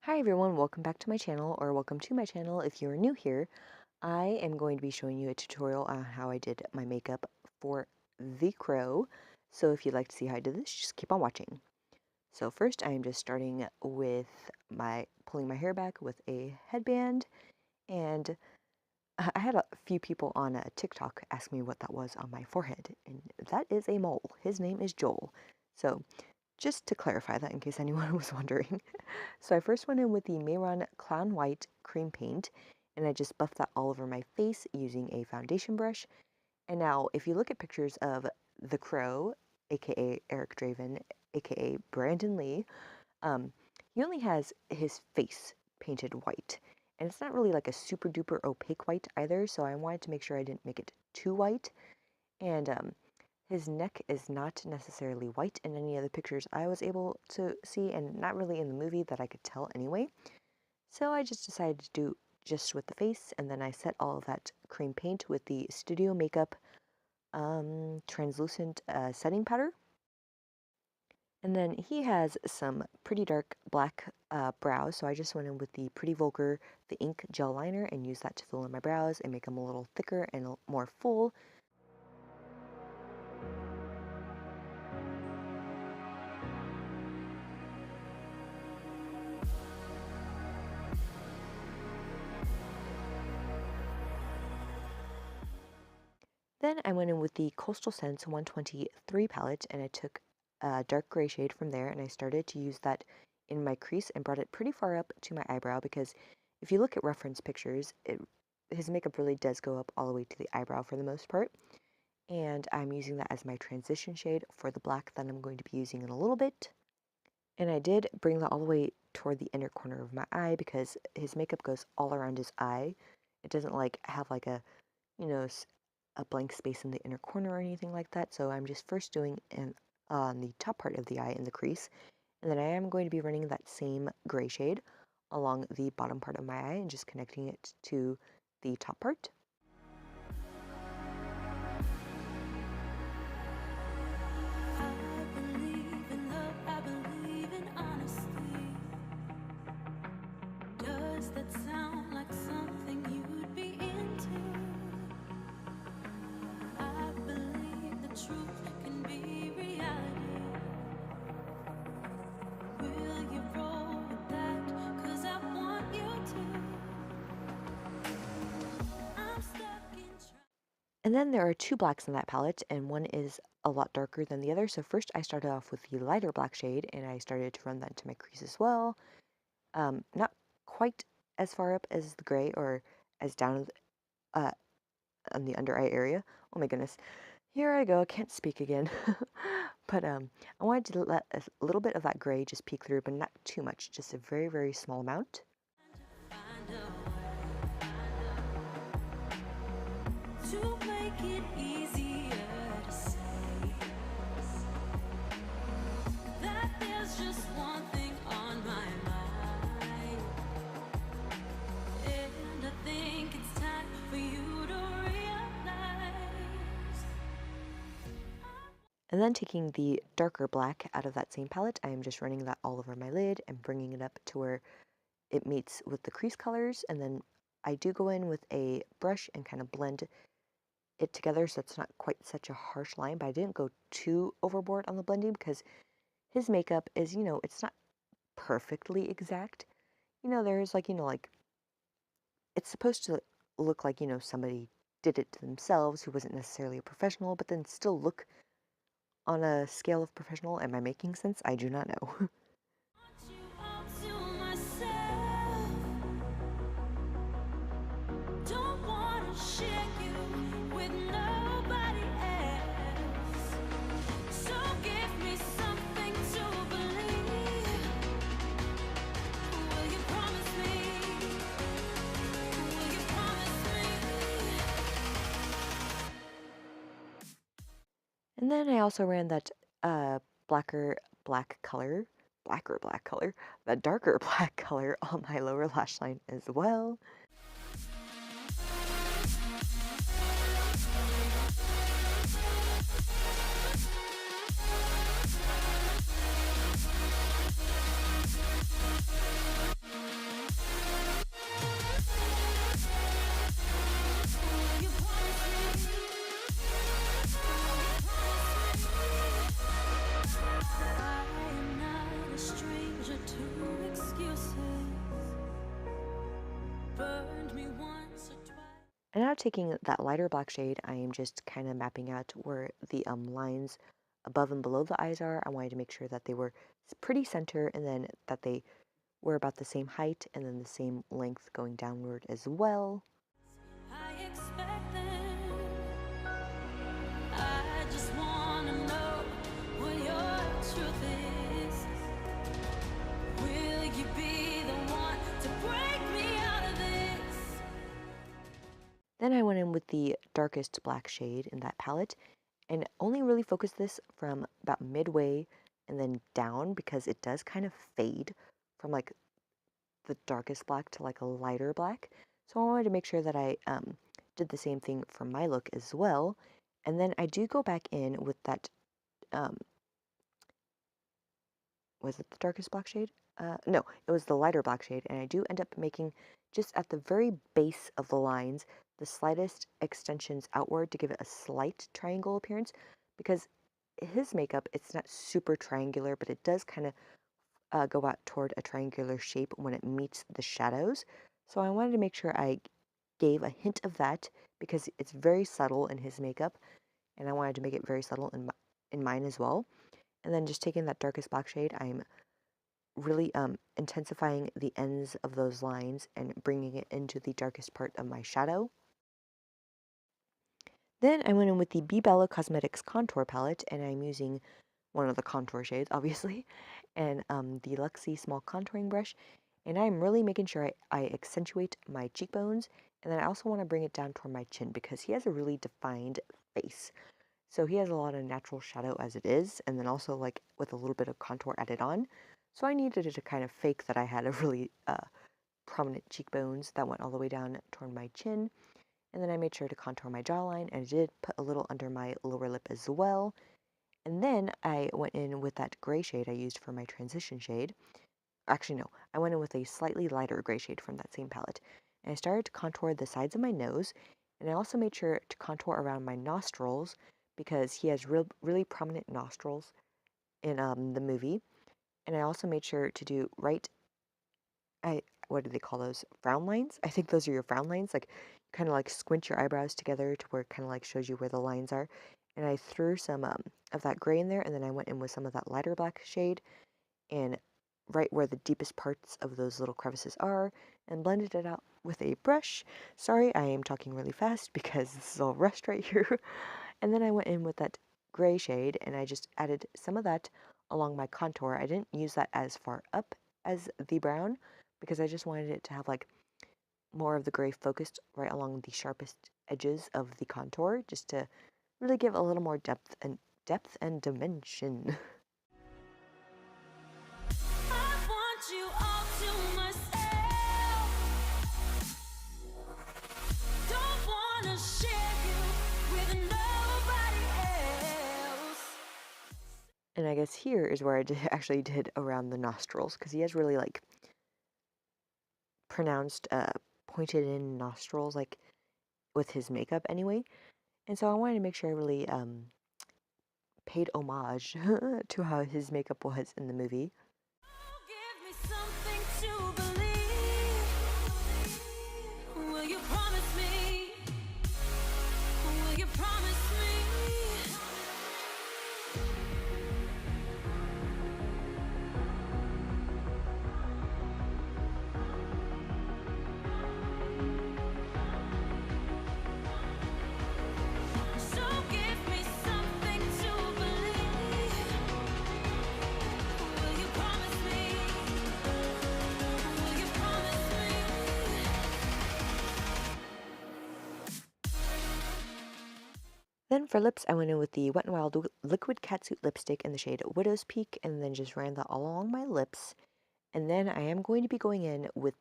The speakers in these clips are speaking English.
Hi everyone, welcome back to my channel, or welcome to my channel if you're new here. I am going to be showing you a tutorial on how I did my makeup for the crow. So if you'd like to see how I did this, just keep on watching. So first I am just starting with pulling my hair back with a headband, and I had a few people on TikTok ask me what that was on my forehead, and that is a mole. His name is Joel. So just to clarify that in case anyone was wondering. So I first went in with the Mehron Clown White cream paint, and I just buffed that all over my face using a foundation brush. And now if you look at pictures of the crow, aka Eric Draven, aka Brandon Lee, um, he only has his face painted white. And it's not really like a super duper opaque white either, so I wanted to make sure I didn't make it too white. And his neck is not necessarily white in any of the pictures I was able to see, and not really in the movie that I could tell anyway. So I just decided to do just with the face, and then I set all of that cream paint with the Studio Makeup translucent setting powder. And then he has some pretty dark black brows, so I just went in with the Pretty Vulgar, the ink gel liner, and used that to fill in my brows and make them a little thicker and more full. Then I went in with the Coastal Scents 123 palette, and I took a dark gray shade from there, and I started to use that in my crease and brought it pretty far up to my eyebrow, because if you look at reference pictures, his makeup really does go up all the way to the eyebrow for the most part. And I'm using that as my transition shade for the black that I'm going to be using in a little bit. And I did bring that all the way toward the inner corner of my eye because his makeup goes all around his eye. It doesn't like have like a, you know, a blank space in the inner corner or anything like that. So I'm just first doing on the top part of the eye in the crease, and then I am going to be running that same gray shade along the bottom part of my eye and just connecting it to the top part. And then there are two blacks in that palette, and one is a lot darker than the other. So first I started off with the lighter black shade, and I started to run that into my crease as well. Not quite as far up as the gray or as down on the under eye area. Oh my goodness. Here I go, I can't speak again. But I wanted to let a little bit of that gray just peek through, but not too much, just a very, very small amount. To make it easier to say that there's just one thing on my mind, and I think it's time for you to realize. And then taking the darker black out of that same palette, I am just running that all over my lid and bringing it up to where it meets with the crease colors, and then I do go in with a brush and kind of blend it together so it's not quite such a harsh line, but I didn't go too overboard on the blending because his makeup is, it's not perfectly exact. There's like it's supposed to look like, somebody did it to themselves who wasn't necessarily a professional, but then still look on a scale of professional. Am I making sense? I do not know. And then I also ran that blacker black color, that darker black color on my lower lash line as well. And now taking that lighter black shade, I am just kind of mapping out where the lines above and below the eyes are. I wanted to make sure that they were pretty center and then that they were about the same height and then the same length going downward as well. I expect them. I just want to know what your truth is. Will you be the one to break me out of this? Then I went in with the darkest black shade in that palette and only really focused this from about midway and then down because it does kind of fade from like the darkest black to like a lighter black. So I wanted to make sure that I did the same thing for my look as well. And then I do go back in with that, was it the darkest black shade? No, it was the lighter black shade. And I do end up making just at the very base of the lines, the slightest extensions outward to give it a slight triangle appearance because his makeup, it's not super triangular, but it does kind of go out toward a triangular shape when it meets the shadows. So I wanted to make sure I gave a hint of that because it's very subtle in his makeup, and I wanted to make it very subtle in mine as well. And then just taking that darkest black shade, I'm really intensifying the ends of those lines and bringing it into the darkest part of my shadow. Then I went in with the Be Bella Cosmetics contour palette, and I'm using one of the contour shades, obviously, and the Luxie small contouring brush. And I'm really making sure I accentuate my cheekbones, and then I also want to bring it down toward my chin because he has a really defined face. So he has a lot of natural shadow as it is, and then also like with a little bit of contour added on. So I needed to kind of fake that I had a really prominent cheekbones that went all the way down toward my chin. And then I made sure to contour my jawline, and I did put a little under my lower lip as well. And then I went in with that gray shade I used for my transition shade. Actually, no, I went in with a slightly lighter gray shade from that same palette. And I started to contour the sides of my nose, and I also made sure to contour around my nostrils because he has really prominent nostrils in the movie. And I also made sure to do what do they call those? Frown lines? I think those are your frown lines. Like, you kind of like squint your eyebrows together to where it kind of like shows you where the lines are. And I threw some of that gray in there, and then I went in with some of that lighter black shade and right where the deepest parts of those little crevices are and blended it out with a brush. Sorry, I am talking really fast because this is all rushed right here. And then I went in with that gray shade and I just added some of that along my contour. I didn't use that as far up as the brown because I just wanted it to have like more of the gray focused right along the sharpest edges of the contour just to really give a little more depth and dimension. And I guess here is where I actually did around the nostrils because he has really like pronounced pointed in nostrils like with his makeup anyway. And so I wanted to make sure I really paid homage to how his makeup was in the movie. Then for lips, I went in with the Wet n Wild Liquid Catsuit lipstick in the shade Widow's Peak, and then just ran that all along my lips. And then I am going to be going in with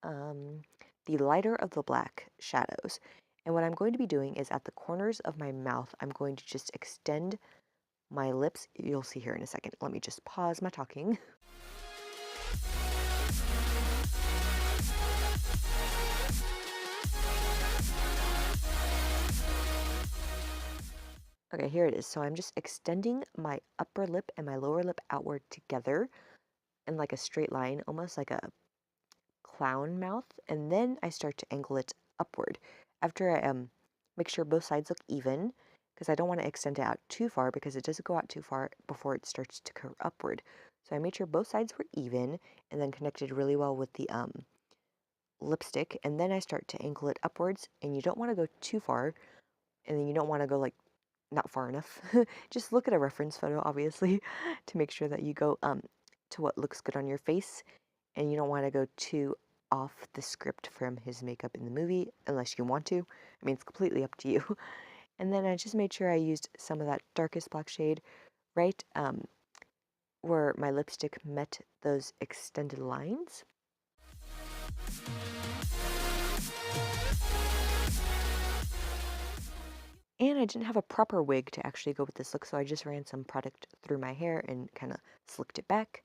the lighter of the black shadows. And what I'm going to be doing is at the corners of my mouth, I'm going to just extend my lips. You'll see here in a second. Let me just pause my talking. Okay, here it is. So I'm just extending my upper lip and my lower lip outward together in like a straight line, almost like a clown mouth, and then I start to angle it upward. After I make sure both sides look even, because I don't want to extend it out too far because it doesn't go out too far before it starts to curve upward. So I made sure both sides were even and then connected really well with the lipstick, and then I start to angle it upwards, and you don't want to go too far, and then you don't want to go like not far enough. Just look at a reference photo, obviously, to make sure that you go to what looks good on your face, and you don't want to go too off the script from his makeup in the movie unless you want to. I mean, it's completely up to you. And then I just made sure I used some of that darkest black shade right where my lipstick met those extended lines. And I didn't have a proper wig to actually go with this look, so I just ran some product through my hair and kind of slicked it back.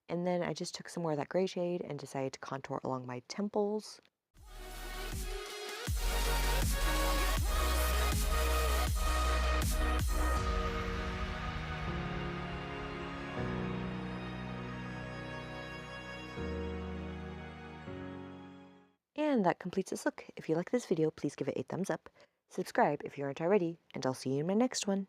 And then I just took some more of that gray shade and decided to contour along my temples. And that completes this look. If you like this video, please give it a thumbs up, subscribe if you aren't already, and I'll see you in my next one.